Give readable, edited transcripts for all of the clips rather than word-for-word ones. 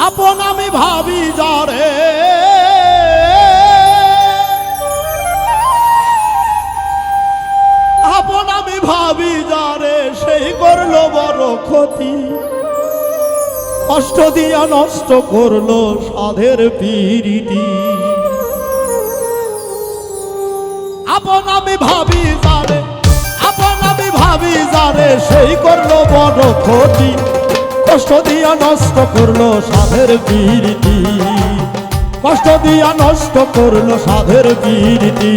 আপন আমি ভাবি যারে, আপন আমি ভাবি যারে, সেই করলো বড় ক্ষতি। কষ্ট দিয়া নষ্ট করলো সাধের পিরিতি। আপন আমি ভাবি যারে, আপন আমি ভাবি যারে, সেই করলো বড় ক্ষতি। কষ্ট দিয়া নষ্ট করলো সাধের পিরিতি। কষ্ট দিয়া নষ্ট করলো সাধের পিরিতি।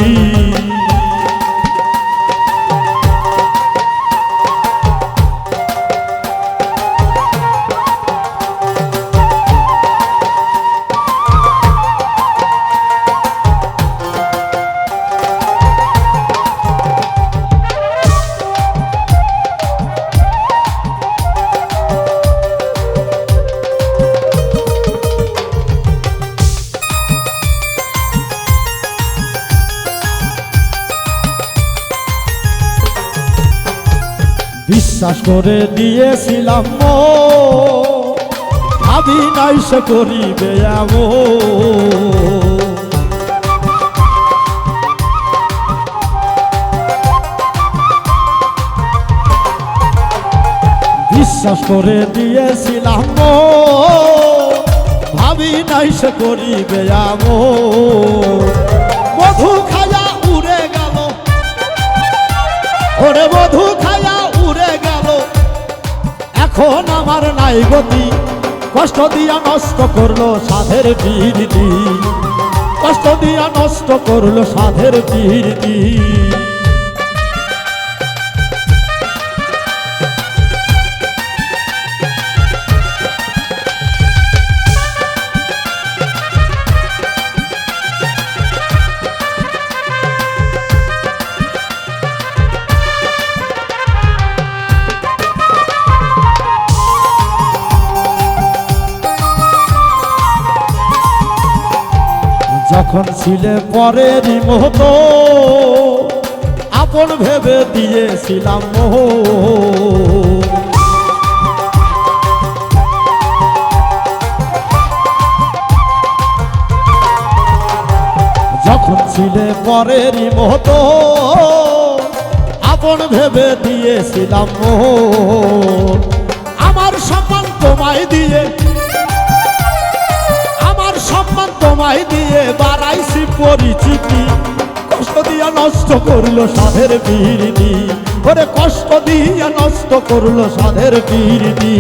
বিশ্বাস করে দিয়েছিলাম ভাবি নাই সে করিবে বিশ্বাস করে দিয়েছিলাম ভাবি নাই সে করিবে মধু খায়া উড়ে গেল, ওরে মধু খায়া উড়ে গেল, এখন আমার নাই গতি। কষ্ট দিয়া নষ্ট করলো সাধের পিরিতি। কষ্ট দিয়া নষ্ট করলো সাধের পিরিতি। যখন ছিলে পরেরই মতো আপন ভেবে দিয়েছিলাম মোহ। যখন ছিলে পরেরই মতো আপন ভেবে দিয়েছিলাম মোহ। আমার সম্মান তোমায় দিয়ে, আমার সম্মান তোমায় দিয়ে বাড়াইছি পরিচিতি। কষ্ট দিয়া নষ্ট করলো সাধের পিরিতি। ওরে কষ্ট দিয়া নষ্ট করলো সাধের পিরিতি।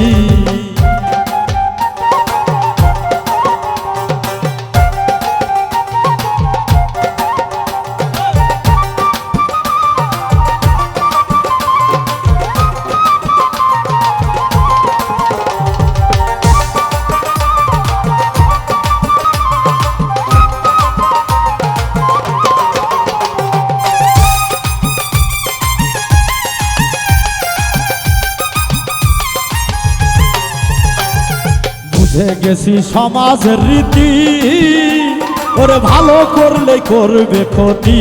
বুঝে গেছি সমাজের রীতি, ওরে ভালো করলে করবে ক্ষতি।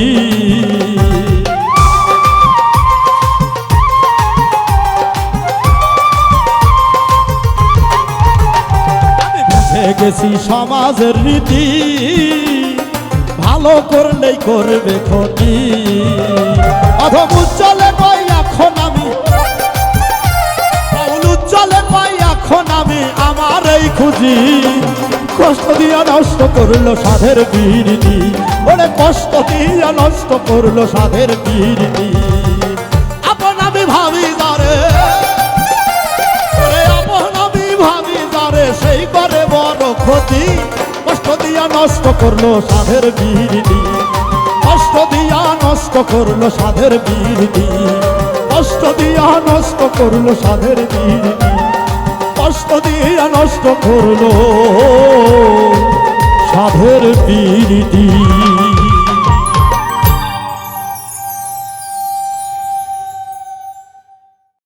আমি বুঝে গেছি সমাজের রীতি, ভালো করলেই করবে ক্ষতি। অধম উজ্জ্বলে নয় এখন আমি, উজ্জ্বলে নয় এখন আমি আমার এই খুঁজি। কষ্ট দিয়া নষ্ট করলো সাধের পিরিতি। ওরে কষ্ট দিয়া নষ্ট করলো সাধের পিরিতি। আপন আমি ভাবি যারে, ওরে আপন আমি ভাবি যারে, সেই করে বড় ক্ষতি। কষ্ট দিয়া নষ্ট করলো সাধের পিরিতি। কষ্ট দিয়া নষ্ট করলো সাধের পিরিতি। কষ্ট দিয়া নষ্ট করলো সাধের পিরিতি। কষ্ট দিয়া নষ্ট করলো সাধের পিরিতি।